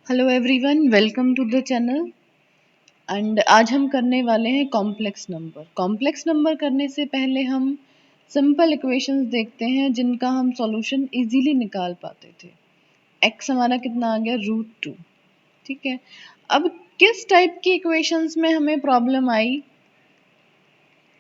Hello everyone, welcome to the channel. And आज हम करने वाले हैं कॉम्प्लेक्स नंबर। कॉम्प्लेक्स नंबर करने से पहले हम सिंपल इक्वेशंस देखते हैं जिनका हम सॉल्यूशन इजीली निकाल पाते थे। x हमारा कितना आ गया, √2। ठीक है, अब किस टाइप की इक्वेशंस में हमें प्रॉब्लम आई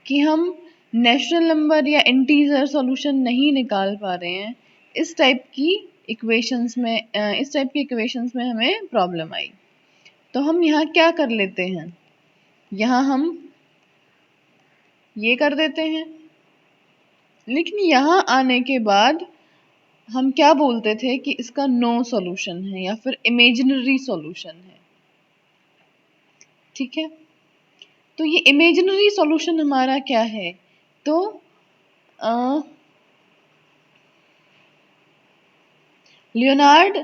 कि हम नेचुरल नंबर या इंटीजर सॉल्यूशन नहीं निकाल पा रहे हैं। इस टाइप की इक्वेशंस में हमें प्रॉब्लम आई। तो हम यहाँ क्या कर लेते हैं, यहाँ हम ये कर देते हैं, लेकिन यहाँ आने के बाद हम क्या बोलते थे कि इसका नो सॉल्यूशन है या फिर इमेजिनरी सॉल्यूशन है। ठीक है, तो ये इमेजिनरी सॉल्यूशन हमारा क्या है, तो लियोनार्ड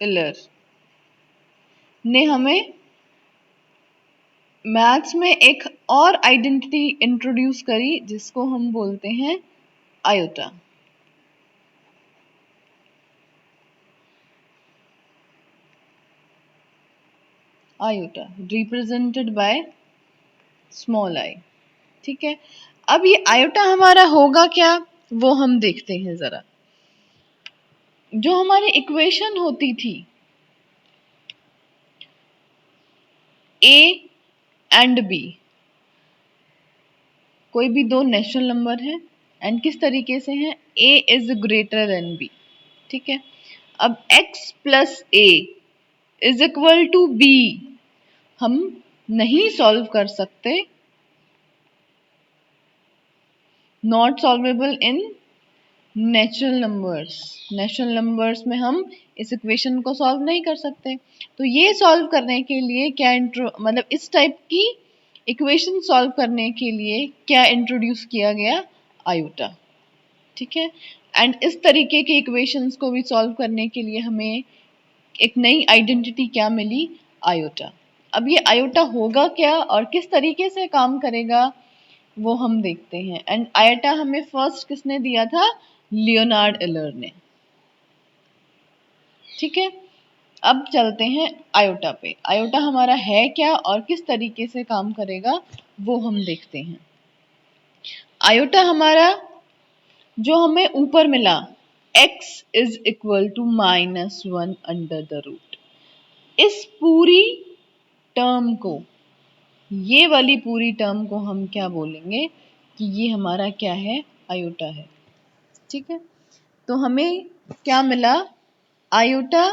इलर ने हमें मैथ्स में एक और आइडेंटिटी इंट्रोड्यूस करी जिसको हम बोलते हैं iota. Iota represented by small I. ठीक है, अब ये आयोटा हमारा होगा क्या वो हम देखते हैं जरा। जो हमारी इक्वेशन होती थी a एंड b, कोई भी दो नेचुरल नंबर है एंड किस तरीके से हैं, a is greater than b। ठीक है, अब x plus a is equal to b हम नहीं सॉल्व कर सकते, not solvable in natural numbers में हम इस इक्वेशन को सॉल्व नहीं कर सकते। तो ये सॉल्व करने के लिए क्या मतलब इस टाइप की इक्वेशन सॉल्व करने के लिए क्या इंट्रोड्यूस किया गया, आयोटा। ठीक है, एंड इस तरीके के इक्वेशंस को भी सॉल्व करने के लिए हमें एक नई आइडेंटिटी क्या मिली, आयोटा। अब ये आयोटा होगा क्या और किस तरीके से काम करेगा वो हम देखते हैं। एंड आयोटा हमें फर्स्ट किसने दिया था, लियोनार्ड इलर ने। ठीक है, अब चलते हैं आयोटा पे। आयोटा हमारा है क्या और किस तरीके से काम करेगा वो हम देखते हैं। आयोटा हमारा जो हमें ऊपर मिला, x is equal to -1 under the root, इस पूरी टर्म को, ये वाली पूरी टर्म को हम क्या बोलेंगे कि ये हमारा क्या है, आयोटा है। ठीक है, तो हमें क्या मिला, iota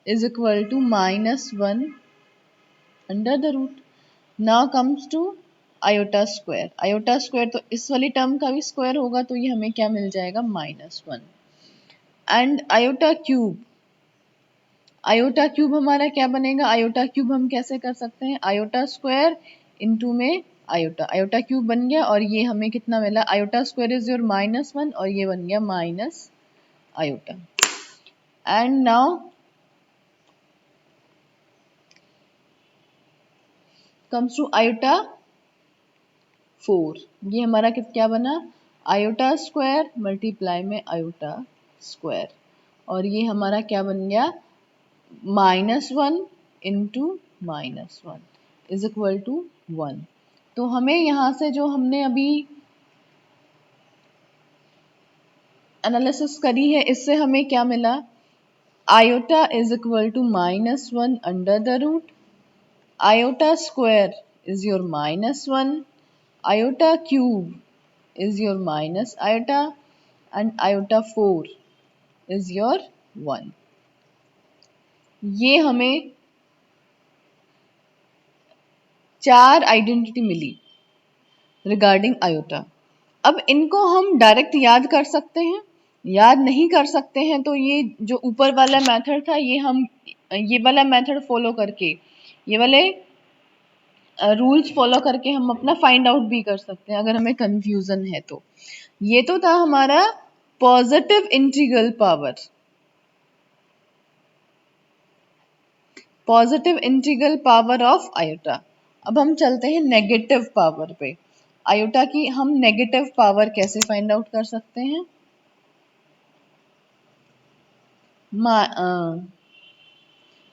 is equal to -1 under the root. Now comes to iota square. Iota square तो इस वाली टर्म का भी स्क्वायर होगा, तो ये हमें क्या मिल जाएगा, -1। And iota cube, iota cube हमारा क्या बनेगा, आयोटा क्यूब हम कैसे कर सकते हैं, आयोटा स्क्वायर इनटू में आयोटा, आयोटा क्यूब बन गया और ये हमें कितना मिला, आयोटा स्क्वायर इज योर -1 और ये बन गया minus iota. And now comes to iota 4। ये हमारा क्या बना, आयोटा स्क्वायर मल्टीप्लाई में आयोटा स्क्वायर, और ये हमारा क्या बन गया, -1 इंटू -1 इज इक्वल टू 1। तो हमें यहाँ से जो हमने अभी एनालिसिस करी है, इससे हमें क्या मिला, iota is equal to -1 under the root, iota square is your -1, iota cube is your minus iota and iota 4 is your 1। ये हमें 4 आइडेंटिटी मिली रिगार्डिंग आयोटा। अब इनको हम डायरेक्ट याद कर सकते हैं, याद नहीं कर सकते हैं तो ये जो ऊपर वाला मेथड था ये वाला मेथड फॉलो करके, ये वाले रूल्स फॉलो करके हम अपना फाइंड आउट भी कर सकते हैं अगर हमें कंफ्यूजन है तो। ये तो था हमारा positive integral power, positive integral power of iota. अब हम चलते हैं नेगेटिव पावर पे। आयोटा की हम नेगेटिव पावर कैसे फाइंड आउट कर सकते हैं,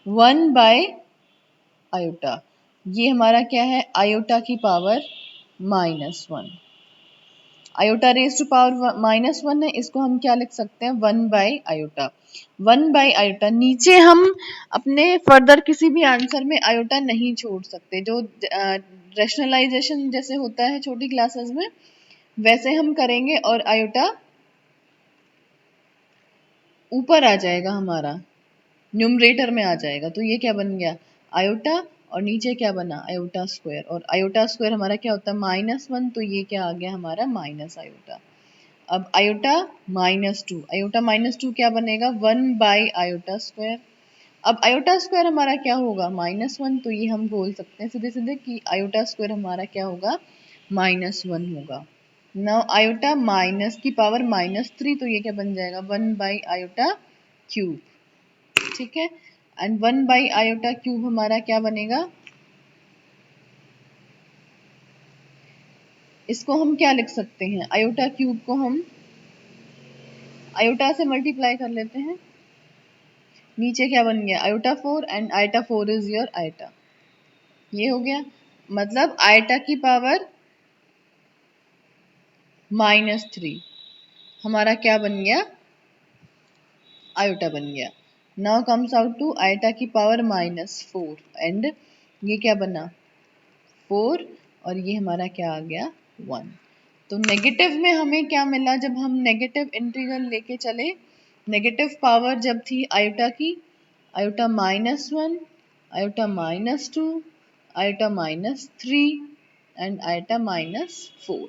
1 बाय आयोटा। ये हमारा क्या है, आयोटा की power -1। Iota raise to power -1 है, इसको हम क्या लिख सकते हैं, 1 बाय आयोटा। 1 bye iota. नीचे हम अपने फर्दर किसी भी आंसर में आयोटा नहीं छोड़ सकते। जो रैशनलाइजेशन जैसे होता है छोटी क्लासेस में, वैसे हम करेंगे और आयोटा ऊपर आ जाएगा, हमारा न्यूमरेटर में आ जाएगा। तो ये क्या बन गया, आयोटा, और नीचे क्या बना, आयोटा स्क्वायर। और आयोटा स्क्वायर हमारा क्या होता है, -1, तो ये क्या आ गया हमारा, माइनस आयोटा। अब आयोटा -2, आयोटा -2 क्या बनेगा, 1 बाय आयोटा स्क्वायर। अब आयोटा स्क्वायर हमारा क्या होगा, -1, तो ये हम बोल सकते हैं सीधे सीधे कि आयोटा स्क्वायर हमारा क्या होगा, -1 होगा। नाउ आयोटा माइनस की पावर -3, तो ये क्या बन जाएगा, 1 बाई आयोटा क्यूब। ठीक है, एंड 1 बाई आयोटा क्यूब हमारा क्या बनेगा, इसको हम क्या लिख सकते हैं, आयोटा क्यूब को हम आयोटा से मल्टीप्लाई कर लेते हैं। नीचे क्या बन गया, iota 4, and iota 4 is your iota. ये हो गया, मतलब आयोटा की पावर -3 हमारा क्या बन गया, आयोटा बन गया। Now comes out to iota की पावर -4, एंड ये क्या बना, 4, और ये हमारा क्या आ गया, 1। तो नेगेटिव में हमें क्या मिला, जब हम नेगेटिव इंटीग्रल लेके चले, नेगेटिव पावर जब थी आयोटा की, iota -1, iota -2, iota -3, and iota -4।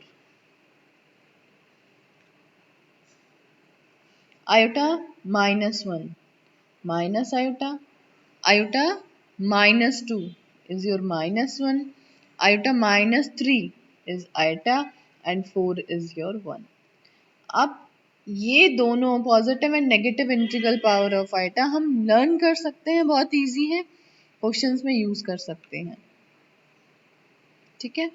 Iota -1 minus iota, iota -2 is your -1, iota -3 is iota, and 4 is your 1। अब ये दोनों positive and negative integral power of iota हम लर्न कर सकते हैं, बहुत इजी है, क्वेश्चंस में यूज कर सकते हैं। ठीक है,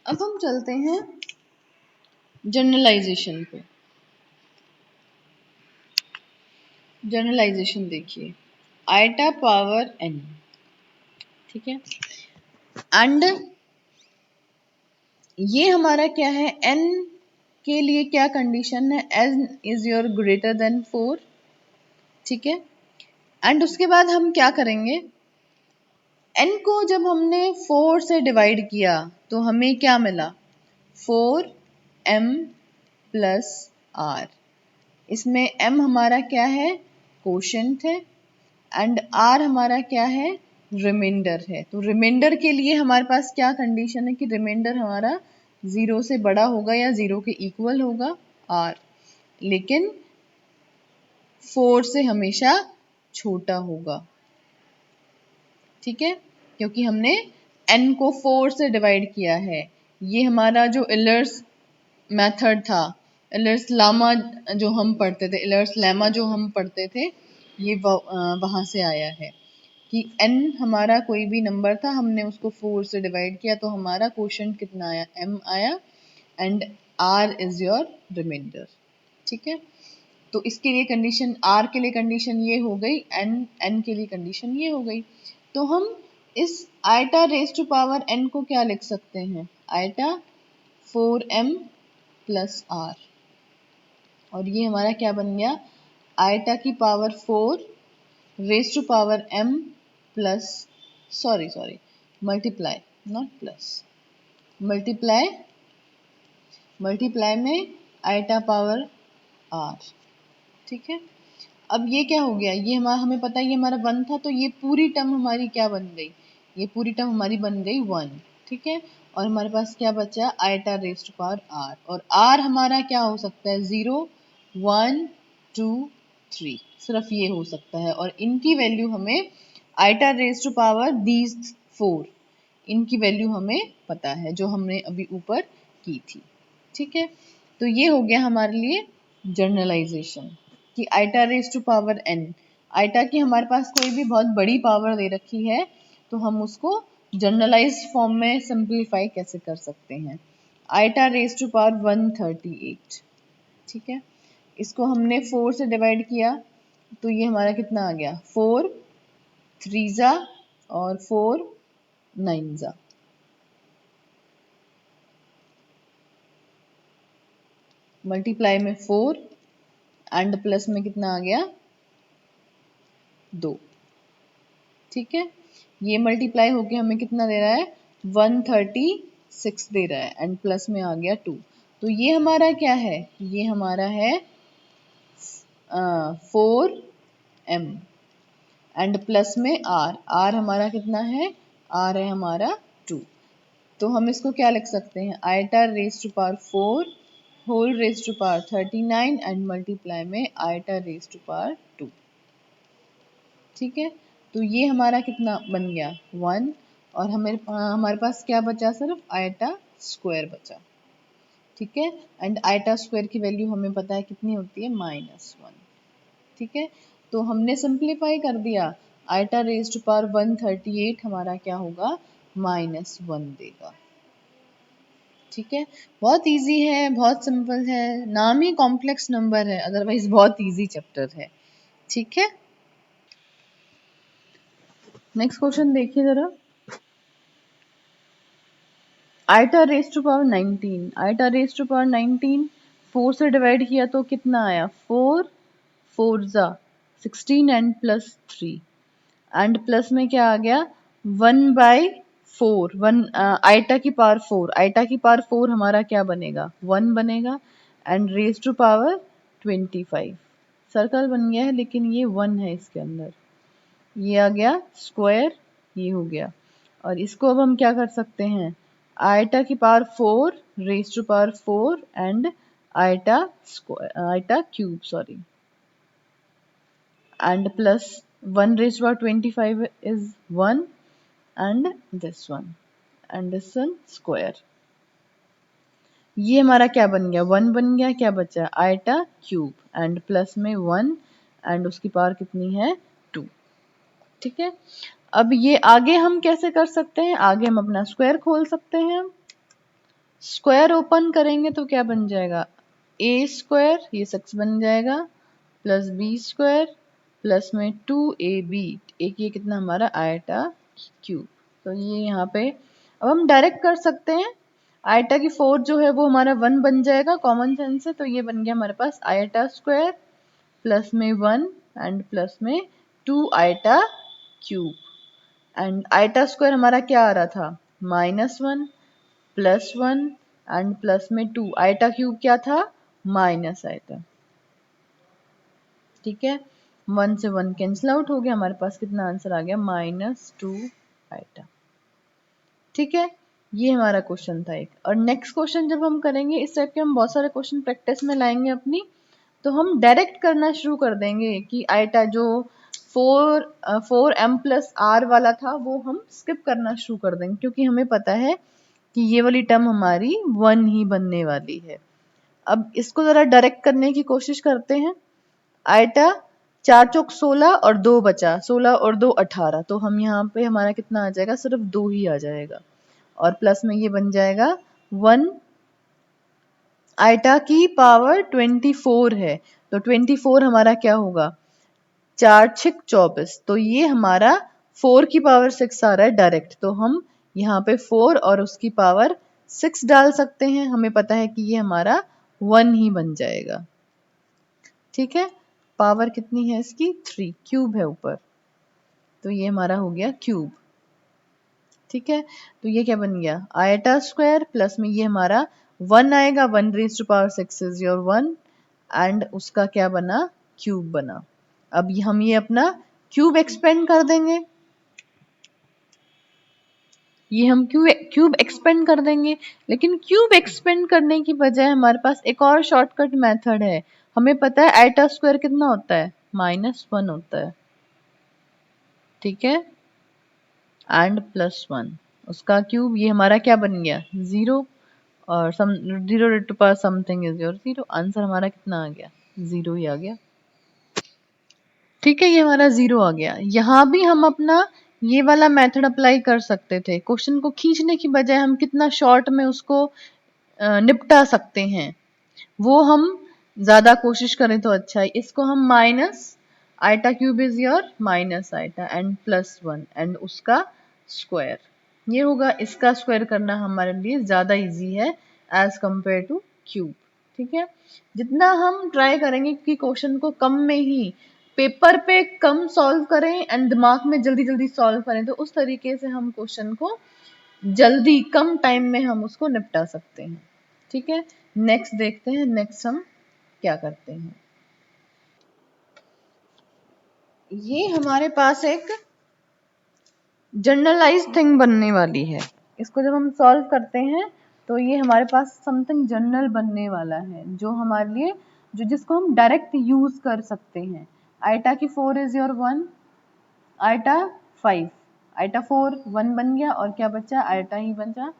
अब हम चलते हैं जनरलाइजेशन पे। जनरलाइजेशन देखिए, आयोटा पावर n, ठीक है, एंड ये हमारा क्या है, n के लिए क्या कंडीशन है, n is your greater than 4। ठीक है, एंड उसके बाद हम क्या करेंगे, n को जब हमने 4 से डिवाइड किया तो हमें क्या मिला, 4m प्लस r। इसमें m हमारा क्या है, कोशेंट है, एंड r हमारा क्या है, रिमाइंडर है। तो रिमाइंडर के लिए हमारे पास क्या कंडीशन है कि रिमाइंडर हमारा 0 से बड़ा होगा या 0 के इक्वल होगा r, लेकिन 4 से हमेशा छोटा होगा। ठीक है, क्योंकि हमने n को 4 से डिवाइड किया है। ये हमारा जो इलर्स मेथड था, इलर्स लामा जो हम पढ़ते थे, इलर्स लेमा जो हम पढ़ते थे, ये वहाँ से आया है कि n हमारा कोई भी नंबर था, हमने उसको 4 से डिवाइड किया तो हमारा क्वोशंट कितना आया, m आया, and r is your reminder. ठीक है, तो इसके लिए कंडीशन, r के लिए कंडीशन ये हो गई, n के लिए कंडीशन ये हो गई। तो हम इस iota raise to power n को क्या लिख सकते हैं, आयटा 4m प्लस r, और ये हमारा क्या बन गया, आयटा की power 4 raise to power m plus, sorry multiply, not plus, multiply, multiply में आयटा पावर r। ठीक है, अब ये क्या हो गया, ये हमें पता है ये हमारा 1 था, तो ये पूरी टर्म हमारी क्या बन गई, ये पूरी टर्म हमारी बन गई 1। ठीक है, और हमारे पास क्या बचा, iota raise to power r, और r हमारा क्या हो सकता है, 0 1 2 3, सिर्फ ये हो सकता है। और इनकी वैल्यू हमें, iota raise to power these 4, इनकी वैल्यू हमें पता है जो हमने अभी ऊपर की थी। ठीक है, तो ये हो गया हमारे लिए जनरलाइजेशन कि iota raise to power n, iota की हमारे पास कोई भी बहुत बड़ी पावर दे रखी है तो हम उसको जनरलाइज फॉर्म में सिंप्लीफाई कैसे कर सकते हैं। आइटा रेज टू पावर 138, ठीक है, इसको हमने 4 से डिवाइड किया तो ये हमारा कितना आ गया, 4 3 और 4 9 मल्टीप्लाई में 4 एंड प्लस में कितना आ गया, 2, ठीक है। ये मल्टीप्लाई होके हमें कितना दे रहा है, 136 दे रहा है एंड प्लस में आ गया 2। तो ये हमारा क्या है, ये हमारा है 4m एंड प्लस में r हमारा कितना है, r है हमारा 2। तो हम इसको क्या लिख सकते हैं, iota raise to power 4 whole raise to power 39 and multiply में आइटा रेज टू पावर 2, ठीक है। तो ये हमारा कितना बन गया, 1, और हमारे पास क्या बचा, सिर्फ आइटा स्क्वायर बचा, ठीक है। एंड आइटा स्क्वायर की वैल्यू हमें पता है कितनी होती है, -1, ठीक है। तो हमने सिंप्लीफाई कर दिया, आइटा रेज टू पावर 138 हमारा क्या होगा, -1 देगा, ठीक है। बहुत इजी है, बहुत सिंपल है, नाम ही कॉम्प्लेक्स नंबर है, अदरवाइज बहुत इजी चैप्टर है, ठीक है। नेक्स्ट क्वेश्चन देखिए जरा, iota raise to power 19, iota raise to power 19 4 से डिवाइड किया तो कितना आया, 4 4 16 एंड प्लस 3 एंड प्लस में क्या आ गया, 1/4, 1 आइटा की पावर 4, आइटा की पावर 4 हमारा क्या बनेगा, 1 बनेगा and raise to power 25, circle बन गया है लेकिन ये 1 है इसके अंदर, ये आ गया स्क्वायर, ये हो गया। और इसको अब हम क्या कर सकते हैं, आइटा की power 4 raise to power 4 and iota square, iota cube sorry, and plus 1 raised to power 25 is 1 and this one square, ये हमारा क्या बन गया, 1 बन गया, क्या बचा आइटा क्यूब एंड प्लस में 1 एंड उसकी पावर कितनी है, 2, ठीक है। अब ये आगे हम कैसे कर सकते हैं, आगे हम अपना स्क्वायर खोल सकते हैं, स्क्वायर ओपन करेंगे तो क्या बन जाएगा, ए स्क्वायर, ये 6 बन जाएगा, प्लस बी स्क्वायर प्लस में 2ab, एक ये कितना हमारा आइटा क्यूब। तो ये यहाँ पे अब हम डायरेक्ट कर सकते हैं, आइटा की 4 जो है वो हमारा 1 बन जाएगा कॉमन सेंस से, तो ये बन गया हमारे पास आइटा स्क्वायर प्लस में 1 एंड प्लस में 2 iota cube and iota square हमारा क्या आ रहा था, -1 प्लस 1 एंड प्लस में 2 आइटा क्यूब क्या था, माइनस आइटा, ठीक है। 1 से 1 कैंसिल आउट हो गया, हमारे पास कितना आंसर आ गया, -2 आइटा, ठीक है। ये हमारा क्वेश्चन था एक। और नेक्स्ट क्वेश्चन जब हम करेंगे, इस टाइप के हम बहुत सारे क्वेश्चन प्रैक्टिस में लाएंगे अपनी, तो हम डायरेक्ट करना शुरू कर देंगे कि आइटा जो 4m प्लस r वाला था वो हम स्किप करना शुरू कर देंगे, क्योंकि हमें पता है कि ये वाली टर्म हमारी 1 ही बनने वाली है। अब इसको जरा डायरेक्ट करने की कोशिश करते हैं, आइटा 4 चौक 16 और 2 बचा, 16 और 2 18, तो हम यहाँ पे हमारा कितना आ जाएगा, सिर्फ 2 ही आ जाएगा और प्लस में ये बन जाएगा 1, आइटा की पावर 24 है तो 24 हमारा क्या होगा, 4 6 24, तो ये हमारा 4 की पावर 6 आ रहा है डायरेक्ट, तो हम यहाँ पे 4 और उसकी पावर 6 डाल सकते हैं, हमें पता है कि ये हमारा 1 ही बन जाएगा, ठीक है। पावर कितनी है इसकी, 3, क्यूब है ऊपर, तो ये हमारा हो गया क्यूब, ठीक है। तो ये क्या बन गया, आइटा स्क्वायर प्लस में ये हमारा 1 आएगा, 1 raise to power 6 is your 1 and उसका क्या बना, क्यूब बना। अब हम ये अपना क्यूब एक्सपेंड कर देंगे, ये हम क्यूब एक्सपेंड कर देंगे, लेकिन क्यूब एक्सपेंड करने की बजाय हमारे पास एक और शॉर्टकट मेथड है, हमें पता है आइटा स्क्वायर कितना होता है, -1 होता है, ठीक है, एंड +1 उसका क्यूब, ये हमारा क्या बन गया, 0 और 0 to power something is your 0, answer हमारा कितना आ गया, 0 ही आ गया, ठीक है। ये हमारा 0 आ गया। यहाँ भी हम अपना ये वाला मेथड अप्लाई कर सकते थे। क्वेश्चन को खींचने की बजाय हम कितना शॉर्ट में उसको निपटा सकते हैं, वो हम ज्यादा कोशिश करें तो अच्छा है। इसको हम minus iota cube is your minus iota and plus one and उसका स्क्वायर, ये होगा। इसका स्क्वायर करना हमारे लिए ज्यादा इजी है एज कंपेयर टू क्यूब। ठीक है, जितना हम ट्राई करेंगे कि क्वेश्चन को कम में ही पेपर पे कम सॉल्व करें एंड दिमाग में जल्दी जल्दी सॉल्व करें, तो उस तरीके से हम क्वेश्चन को जल्दी कम टाइम में हम उसको निपटा सकते हैं। ठीक है, नेक्स्ट देखते हैं, नेक्स्ट हम क्या करते हैं। ये हमारे पास एक जनरलाइज थिंग बनने वाली है। इसको जब हम सॉल्व करते हैं तो ये हमारे पास समथिंग जनरल बनने वाला है, जो हमारे लिए जिसको हम डायरेक्ट यूज कर सकते हैं। आइटा की 4 इज योर 1, आइटा 5, आइटा 4 1 बन गया और क्या बचा, आइटा ही बचा।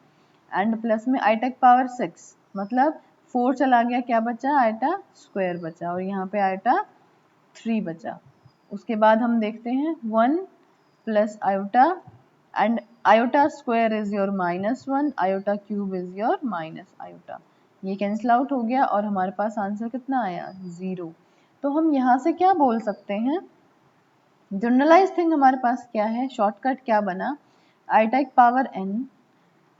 एंड प्लस में आइटा की पावर 6, मतलब 4 चला गया, क्या बचा, आइटा स्क्वायर बचा, और यहाँ पे आइटा 3 बचा। उसके बाद हम देखते हैं 1 plus iota and iota square is your -1, iota cube is your minus iota. ये कैंसिल आउट हो गया और हमारे पास आंसर कितना आया, 0। तो हम यहाँ से क्या बोल सकते हैं, जनरलाइज थिंग हमारे पास क्या है, शॉर्टकट क्या बना, आयोटा की पावर n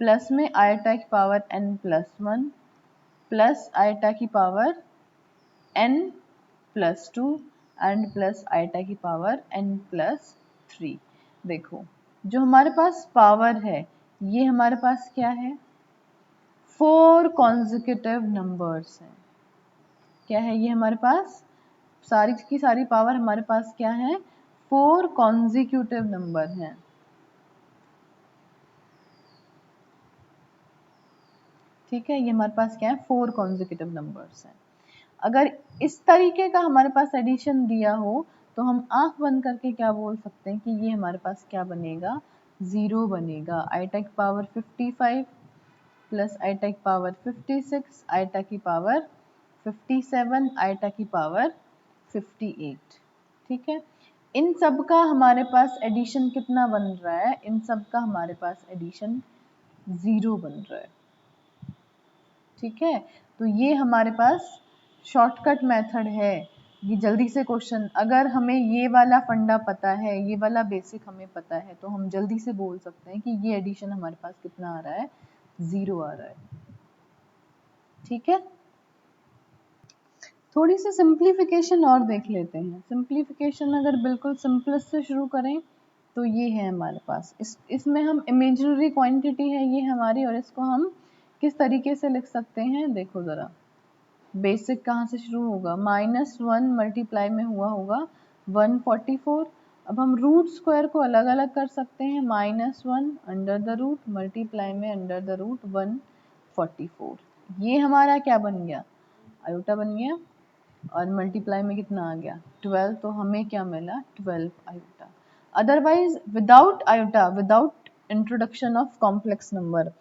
प्लस में आयोटा की power n plus 1 plus iota की power n plus 2 and plus iota की पावर n प्लस 3। देखो, जो हमारे पास पावर है ये हमारे पास क्या है, 4 कॉन्जिक्यूटिव नंबर्स हैं। क्या है ये हमारे पास, सारी की सारी पावर हमारे पास क्या है, 4 कॉन्जिक्यूटिव नंबर हैं। ठीक है, ये हमारे पास क्या है, 4 कॉन्जिक्यूटिव नंबर्स हैं। अगर इस तरीके का हमारे पास एडिशन दिया हो तो हम आंख बंद करके क्या बोल सकते हैं कि ये हमारे पास क्या बनेगा, 0 बनेगा। आइटा की पावर 55 प्लस आइटा की पावर 56, आइटा की पावर 57, आइटा की पावर 58। ठीक है, इन सब का हमारे पास एडिशन कितना बन रहा है, इन सब का हमारे पास एडिशन 0 बन रहा है। ठीक है, तो ये हमारे पास शॉर्टकट मेथड है। ये जल्दी से क्वेश्चन, अगर हमें ये वाला फंडा पता है, ये वाला बेसिक हमें पता है, तो हम जल्दी से बोल सकते हैं कि ये एडिशन हमारे पास कितना आ रहा है, 0 आ रहा है। ठीक है, थोड़ी सी सिंप्लीफिकेशन और देख लेते हैं। सिंप्लीफिकेशन अगर बिल्कुल सिंपलेस्ट से शुरू करें तो ये है हमारे पास, इसमें हम इमेजिनरी क्वांटिटी है ये हमारी, और इसको हम किस तरीके से लिख सकते हैं, देखो ज़रा। बेसिक कहाँ से शुरू होगा, -1 मल्टीप्लाई में हुआ होगा 144। अब हम रूट स्क्वायर को अलग अलग कर सकते हैं, -1 अंडर द रूट मल्टीप्लाई में अंडर द रूट 144। ये हमारा क्या बन गया, आयोटा बन गया, और मल्टीप्लाई में कितना आ गया, 12, तो हमें क्या मिला, 12 iota. Otherwise without iota, without introduction of complex number,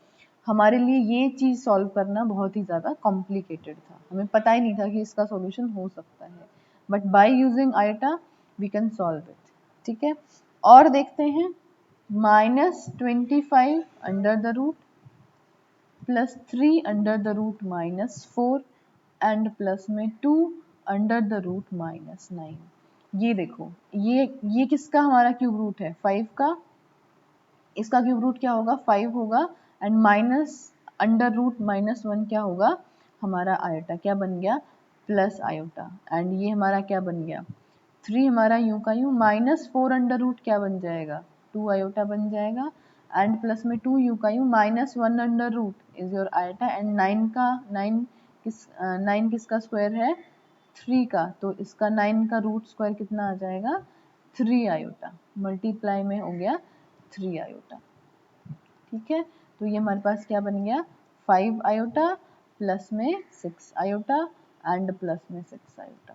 हमारे लिए ये चीज़ सॉल्व करना बहुत ही ज़्यादा कॉम्प्लिकेटेड था, हमें पता ही नहीं था कि इसका सॉल्यूशन हो सकता है। But by using iota we can solve it. ठीक है, और देखते हैं, -25 under the root plus 3 under the root -4 and plus में 2 अंडर द रूट -9। ये देखो, ये किसका हमारा क्यूब रूट है, 5 का, इसका क्यूब रूट क्या होगा, 5 होगा, एंड माइनस अंडर रूट -1 क्या होगा, हमारा आयोटा क्या बन गया, प्लस आयोटा, एंड ये हमारा क्या बन गया, 3 हमारा यूं का यूं, -4 अंडर रूट क्या बन जाएगा, 2 आयोटा बन जाएगा, एंड प्लस में 2 यूं का यूं, -1 under root is your iota, and 9 किसका स्क्वायर है, 3 का, तो इसका 9 का रूट स्क्वायर कितना आ जाएगा, 3 आयोटा, मल्टीप्लाई में हो गया 3 आयोटा। ठीक है, तो ये हमारे पास क्या बन गया, 5 आयोटा प्लस में 6 आयोटा एंड प्लस में 6 आयोटा।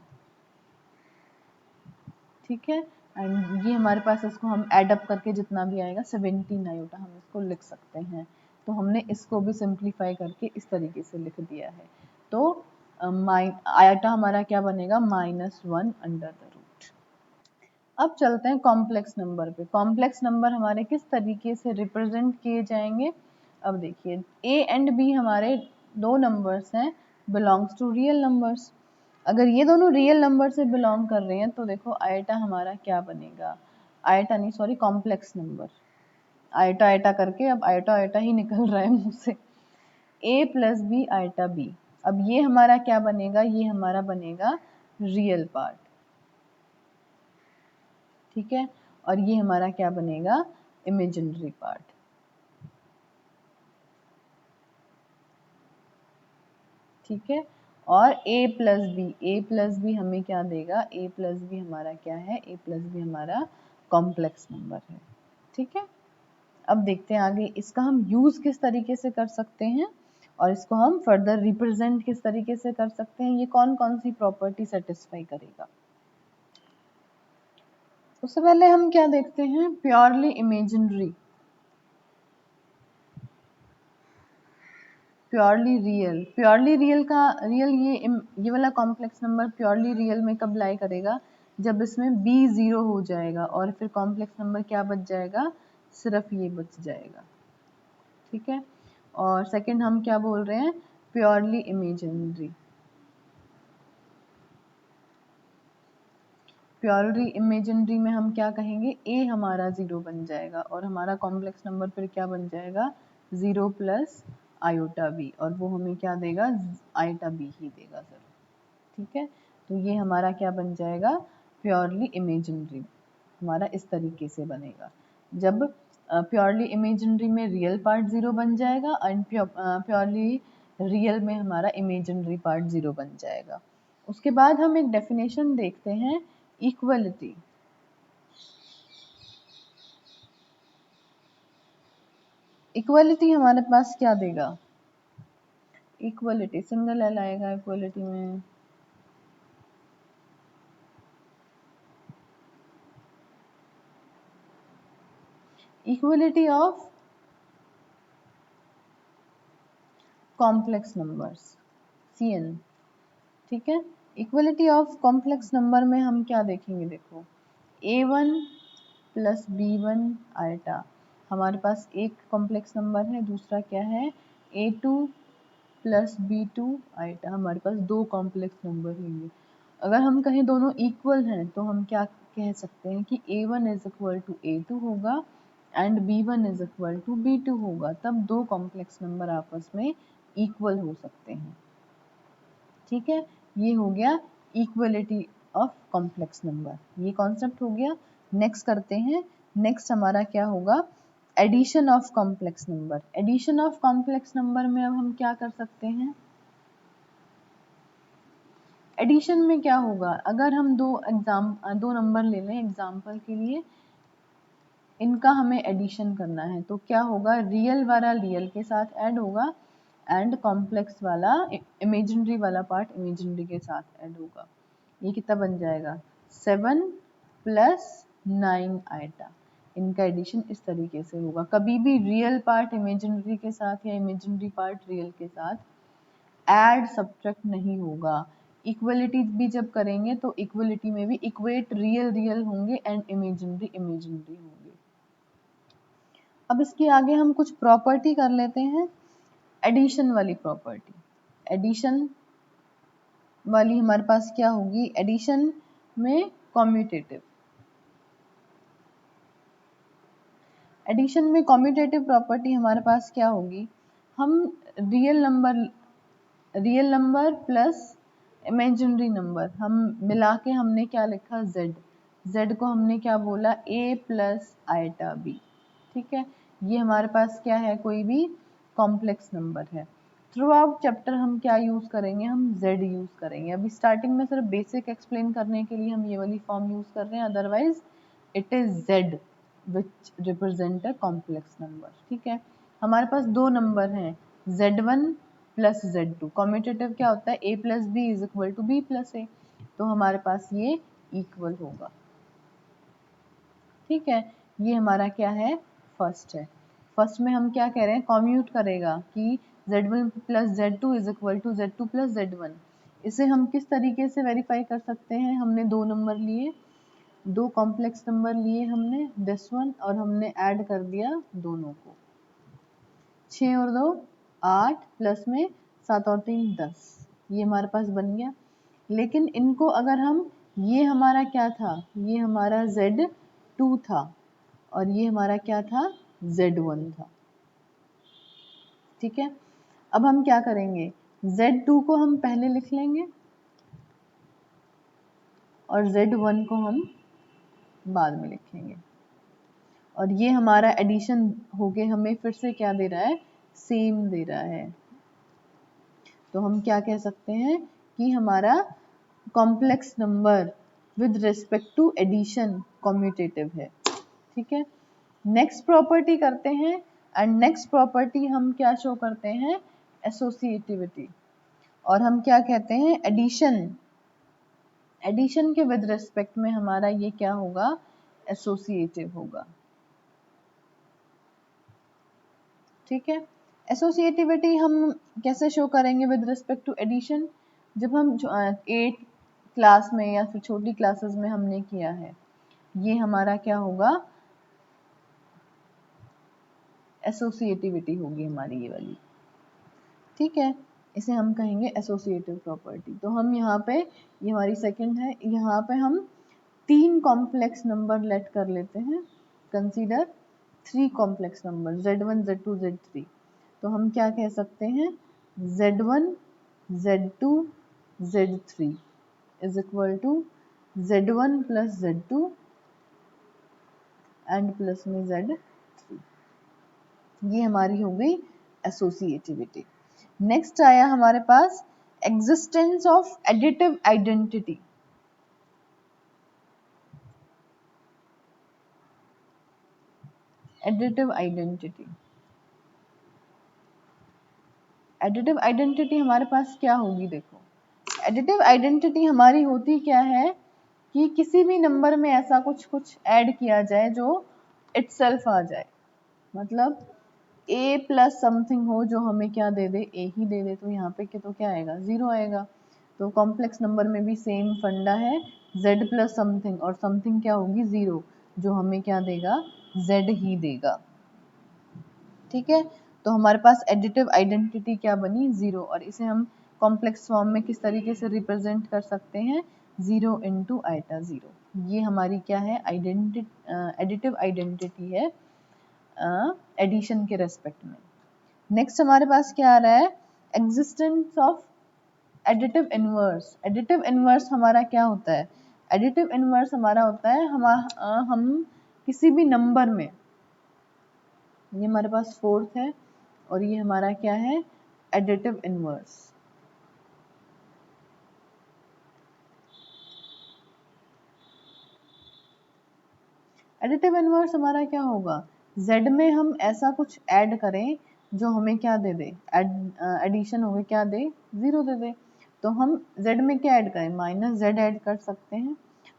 ठीक है, एंड ये हमारे पास, इसको हम ऐड अप करके जितना भी आएगा 17 आयोटा हम इसको लिख सकते हैं। तो हमने इसको भी सिंप्लीफाई करके इस तरीके से लिख दिया है। तो आयोटा हमारा क्या बनेगा, -1 अंडर द रूट। अब चलते हैं कॉम्प्लेक्स नंबर पे। कॉम्प्लेक्स नंबर हमारे किस तरीके से रिप्रेजेंट किए जाएंगे? अब देखिए, ए एंड बी हमारे दो नंबर्स हैं, बिलोंग्स टू रियल नंबर्स। अगर ये दोनों रियल नंबर से बिलोंग कर रहे हैं तो देखो आयटा हमारा क्या बनेगा, आयटा नहीं sorry complex number, eta eta करके अब आयटा आयटा ही निकल रहा है मुंह से। ए प्लस बी आयटा बी, अब ये हमारा क्या बनेगा, ये हमारा बनेगा रियल पार्ट, ठीक है, और ये हमारा क्या बनेगा, इमेजिनरी पार्ट, ठीक है। और a प्लस बी हमें क्या देगा, a प्लस बी हमारा क्या है, a प्लस बी हमारा कॉम्प्लेक्स नंबर है, ठीक है। अब देखते हैं आगे इसका हम यूज किस तरीके से कर सकते हैं और इसको हम फर्दर रिप्रेजेंट किस तरीके से कर सकते हैं, ये कौन कौन सी प्रॉपर्टी सेटिस्फाई करेगा। उससे पहले हम क्या देखते हैं, purely imaginary, purely real. Purely real का रियल ये वाला कॉम्प्लेक्स नंबर प्योरली रियल में कब लाई करेगा, जब इसमें b 0 हो जाएगा और फिर कॉम्प्लेक्स नंबर क्या बच जाएगा, सिर्फ ये बच जाएगा, ठीक है। और सेकंड हम क्या बोल रहे हैं, प्योरली इमेजिनरी। प्योरली इमेजिनरी में हम क्या कहेंगे, a हमारा 0 बन जाएगा और हमारा कॉम्प्लेक्स नंबर फिर क्या बन जाएगा, 0 प्लस आयोटा बी, और वो हमें क्या देगा, आयोटा बी ही देगा सर, ठीक है। तो ये हमारा क्या बन जाएगा, प्योरली इमेजिनरी हमारा इस तरीके से बनेगा। जब प्योरली इमेजिनरी में रियल पार्ट 0 बन जाएगा एंड प्योरली रियल में हमारा इमेजिनरी पार्ट 0 बन जाएगा। उसके बाद हम एक डेफिनेशन देखते हैं, इक्वलिटी। इक्वलिटी हमारे पास क्या देगा, इक्वलिटी सिंगल एल आएगा इक्वलिटी में, equality of complex numbers, CN, ठीक है। इक्वलिटी ऑफ कॉम्प्लेक्स नंबर में हम क्या देखेंगे, देखो a1 प्लस b1 आयटा, हमारे पास एक कॉम्प्लेक्स नंबर है, दूसरा क्या है a2 प्लस b2 आयटा, हमारे पास दो कॉम्प्लेक्स नंबर होंगे। अगर हम कहें दोनों इक्वल हैं तो हम क्या कह सकते हैं कि a1 is equal to a2 होगा and b1 is equal to b2 होगा, तब दो कॉम्प्लेक्स नंबर आपस में इक्वल हो सकते हैं, ठीक है। ये हो गया इक्वलिटी ऑफ कॉम्प्लेक्स नंबर, ये कॉन्सेप्ट हो गया। नेक्स्ट करते हैं, नेक्स्ट हमारा क्या होगा, addition of complex number. Addition of complex number में अब हम क्या कर सकते हैं, एडिशन में क्या होगा, अगर हम दो नंबर ले लें एग्जाम्पल के लिए, इनका हमें एडिशन करना है तो क्या होगा, रियल वाला रियल के साथ ऐड होगा एंड कॉम्प्लेक्स वाला इमेजिनरी वाला पार्ट इमेजिनरी के साथ ऐड होगा। ये कितना बन जाएगा, 7 प्लस 9 आइटा, इनका एडिशन इस तरीके से होगा। कभी भी रियल पार्ट इमेजिनरी के साथ या इमेजिनरी पार्ट रियल के साथ ऐड सब्ट्रैक्ट नहीं होगा। इक्वलिटी भी जब करेंगे तो इक्वलिटी में भी इक्वेट रियल रियल होंगे एंड इमेजिनरी इमेजिनरी होंगे। अब इसके आगे हम कुछ प्रॉपर्टी कर लेते हैं, एडिशन वाली प्रॉपर्टी। एडिशन वाली हमारे पास क्या होगी, एडिशन में कॉम्यूटेटिव, एडिशन में कॉम्यूटेटिव प्रॉपर्टी हमारे पास क्या होगी, हम real number plus imaginary number हम मिला के हमने क्या लिखा, z को हमने क्या बोला, a प्लस आइटा b, ठीक है। ये हमारे पास क्या है, कोई भी कॉम्प्लेक्स नंबर है। थ्रू आउट चैप्टर हम क्या यूज करेंगे, हम z यूज करेंगे। अभी स्टार्टिंग में सिर्फ बेसिक एक्सप्लेन करने के लिए हम ये वाली फॉर्म यूज कर रहे हैं, otherwise it is z which represent a complex number, ठीक है। हमारे पास दो नंबर हैं, z1 प्लस z2, कॉम्यूटेटिव क्या होता है, a plus B is equal to B plus A, तो हमारे पास ये इक्वल होगा, ठीक है। ये हमारा क्या है, फर्स्ट है। फर्स्ट में हम क्या कह रहे हैं, कॉम्यूट करेगा कि z1 plus z2 is equal to z2 plus z1। इसे हम किस तरीके से वेरीफाई कर सकते हैं, हमने दो नंबर लिए, दो कॉम्प्लेक्स नंबर लिए हमने, दिस वन, और हमने ऐड कर दिया दोनों को। 6 और 2 8, प्लस में 7 और 3 10, ये हमारे पास बन गया। लेकिन इनको अगर हम, ये हमारा क्या था, ये हमारा Z2 था और ये हमारा क्या था, Z1 था। ठीक है, अब हम क्या करेंगे, Z2 को हम पहले लिख लेंगे और Z1 को हम बाद में लिखेंगे। और ये हमारा एडिशन होके हमें फिर से क्या दे रहा है, सेम दे रहा है। तो हम क्या कह सकते हैं कि हमारा complex number with respect to addition commutative है। ठीक है, नेक्स्ट प्रॉपर्टी करते हैं। एंड नेक्स्ट प्रॉपर्टी हम क्या शो करते हैं, एसोसिएटिविटी। और हम क्या कहते हैं, एडिशन, एडिशन के विद रिस्पेक्ट में हमारा ये क्या होगा, एसोसिएटिव होगा। ठीक है, एसोसिएटिविटी हम कैसे शो करेंगे विद रिस्पेक्ट टू एडिशन, जब हम 8 क्लास में या फिर छोटी क्लासेस में हमने किया है, ये हमारा क्या होगा, एसोसिएटिविटी होगी हमारी ये वाली। ठीक है, इसे हम कहेंगे एसोसिएटिव प्रॉपर्टी। तो हम यहाँ पे, ये हमारी सेकंड है, यहाँ पे हम 3 कॉम्प्लेक्स नंबर लेट कर लेते हैं। Consider 3 complex number Z1 Z2 Z3। तो हम क्या कह सकते हैं, Z1 Z2 Z3 is equal to Z1 plus Z2 and plus में Z3। ये हमारी हो गई एसोसिएटिविटी। नेक्स्ट आया हमारे पास existence of additive identity. Additive identity, additive identity हमारे पास क्या होगी, देखो एडिटिव आइडेंटिटी हमारी होती क्या है कि किसी भी नंबर में ऐसा कुछ कुछ ऐड किया जाए जो इटसेल्फ आ जाए। मतलब a प्लस समथिंग हो जो हमें क्या दे दे, a ही दे दे। तो यहाँ पे तो क्या आएगा, 0 आएगा। तो कॉम्प्लेक्स नंबर में भी सेम फंडा है, z प्लस समथिंग, और समथिंग क्या होगी, 0, जो हमें क्या देगा, z ही देगा। ठीक है, तो हमारे पास एडिटिव आइडेंटिटी क्या बनी, 0। और इसे हम कॉम्प्लेक्स फॉर्म में किस तरीके से रिप्रेजेंट कर सकते हैं, 0 इंटू आइटा 0। ये हमारी क्या है, एडिटिव आइडेंटिटी है एडिशन के रेस्पेक्ट में। नेक्स्ट हमारे पास क्या आ रहा है, existence of additive inverse. Additive inverse हमारा क्या होता है, एडिटिव इनवर्स हमारा होता है हम किसी भी नंबर में, ये हमारे पास 4th है और ये हमारा क्या है, एडिटिव इनवर्स। एडिटिव इनवर्स हमारा क्या होगा, z में हम ऐसा कुछ ऐड करें जो हमें क्या दे दे, एडिशन हो गया क्या दे, 0 दे दे। तो हम z में क्या ऐड करें, माइनस z ऐड कर सकते हैं।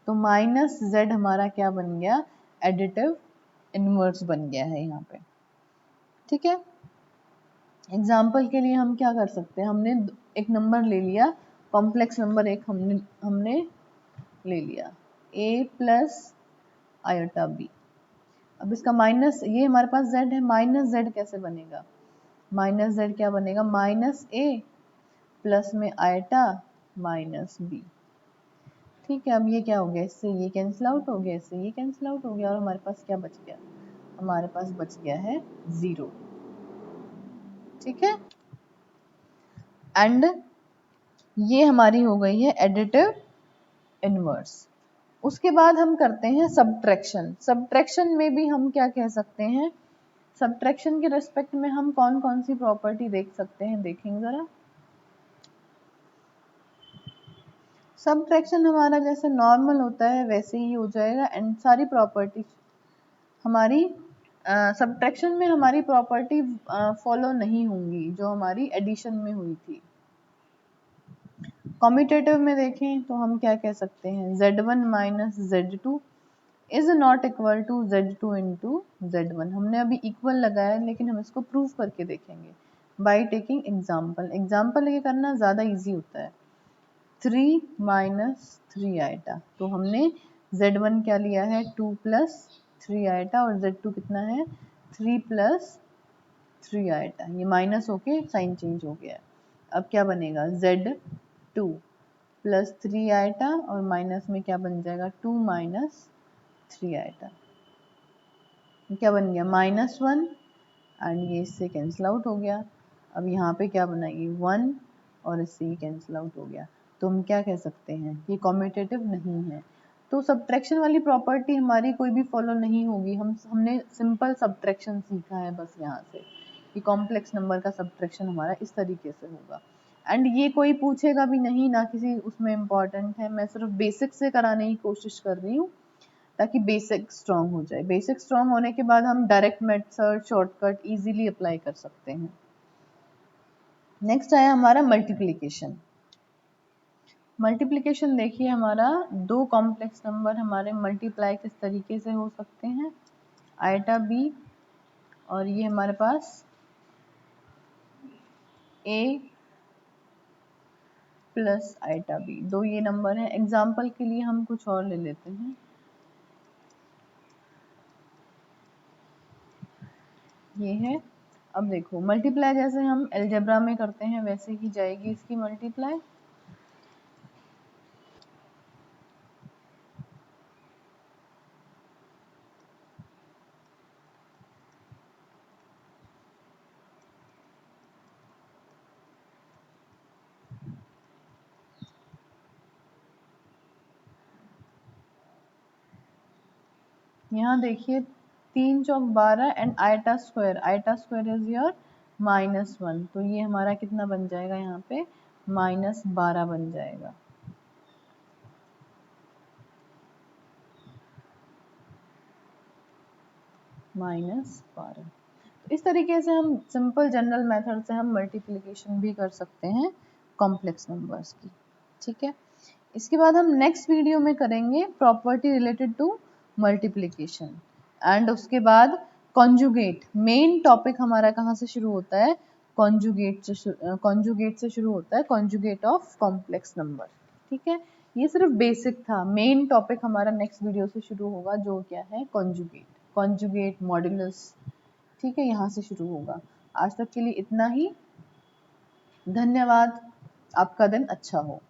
तो माइनस z हमारा क्या बन गया, एडिटिव इनवर्स बन गया है यहाँ पे। ठीक है, एग्जाम्पल के लिए हम क्या कर सकते हैं, हमने एक नंबर ले लिया, कॉम्प्लेक्स नंबर एक हमने ले लिया, a प्लस आयोटा b। अब इसका माइनस, ये हमारे पास z है, माइनस z कैसे बनेगा, माइनस z क्या बनेगा, माइनस a प्लस में आयटा माइनस b। ठीक है, अब ये क्या हो गया, इससे ये कैंसिल आउट हो गया, इससे ये कैंसिल आउट हो गया, और हमारे पास क्या बच गया, हमारे पास बच गया है 0। ठीक है, एंड ये हमारी हो गई है एडिटिव इनवर्स। उसके बाद हम करते हैं सब्ट्रैक्शन। सब्ट्रैक्शन में भी हम क्या कह सकते हैं, सब्ट्रैक्शन के रिस्पेक्ट में हम कौन कौन सी प्रॉपर्टी देख सकते हैं, देखेंगे जरा। सब्ट्रैक्शन हमारा जैसे नॉर्मल होता है वैसे ही हो जाएगा, एंड सारी प्रॉपर्टी हमारी सब्ट्रैक्शन में हमारी प्रॉपर्टी फॉलो नहीं होंगी जो हमारी एडिशन में हुई थी। कॉम्यूटेटिव में देखें तो हम क्या कह सकते हैं, z1 minus z2 is not equal to z2 into z1। हमने अभी इक्वल लगाया लेकिन हम इसको प्रूव करके देखेंगे बाई टेकिंग एग्जाम्पल। एग्जाम्पल ये करना ज़्यादा इजी होता है। 3 माइनस 3 आइटा, तो हमने Z1 क्या लिया है 2 प्लस 3 आइटा और Z2 कितना है 3 प्लस 3 आइटा, ये माइनस होके साइन चेंज हो गया है। अब क्या बनेगा Z2 प्लस 3 आइटा और माइनस में क्या बन जाएगा 2 माइनस 3 आइटा, क्या बन गया -1 एंड ये इससे कैंसिल आउट हो गया। अब यहाँ पे क्या बनाएगी 1 और इससे ये कैंसिल आउट हो गया। तो हम क्या कह सकते हैं ये कॉम्यूटेटिव नहीं है। तो सब्ट्रैक्शन वाली प्रॉपर्टी हमारी कोई भी फॉलो नहीं होगी। हमने सिंपल सब्ट्रैक्शन सीखा है बस यहाँ से कि कॉम्प्लेक्स नंबर का सब्ट्रैक्शन हमारा इस तरीके से होगा। एंड ये कोई पूछेगा भी नहीं, ना किसी उसमें इम्पोर्टेंट है, मैं सिर्फ बेसिक से कराने की कोशिश कर रही हूँ ताकि बेसिक स्ट्रॉन्ग हो जाए। बेसिक स्ट्रॉन्ग होने के बाद हम direct method shortcut easily apply कर सकते हैं। नेक्स्ट आया हमारा मल्टीप्लिकेशन। मल्टीप्लिकेशन देखिए हमारा दो कॉम्प्लेक्स नंबर हमारे मल्टीप्लाई किस तरीके से हो सकते हैं, आइटा बी और ये हमारे पास ए प्लस आइटा बी, दो ये नंबर है। एग्जाम्पल के लिए हम कुछ और ले लेते हैं, ये है। अब देखो मल्टीप्लाई जैसे हम अलजेब्रा में करते हैं वैसे ही जाएगी इसकी मल्टीप्लाई। यहाँ देखिए 3 चौक 12 and iota square is your -1, तो ये हमारा कितना बन जाएगा यहाँ पे -12 बन जाएगा। -12। इस तरीके से हम सिंपल जनरल मेथड से हम मल्टीप्लिकेशन भी कर सकते हैं कॉम्प्लेक्स नंबर्स की, ठीक है। इसके बाद हम नेक्स्ट वीडियो में करेंगे property related to multiplication and उसके बाद कॉन्जुगेट। मेन टॉपिक हमारा कहाँ से शुरू होता है, कॉन्जुगेट से शुरू होता है, कॉन्जुगेट ऑफ कॉम्प्लेक्स नंबर, ठीक है। ये सिर्फ बेसिक था, मेन टॉपिक हमारा नेक्स्ट वीडियो से शुरू होगा जो क्या है कॉन्जुगेट मॉड्यूलस, ठीक है, यहाँ से शुरू होगा। आज तक के लिए इतना ही, धन्यवाद, आपका दिन अच्छा हो।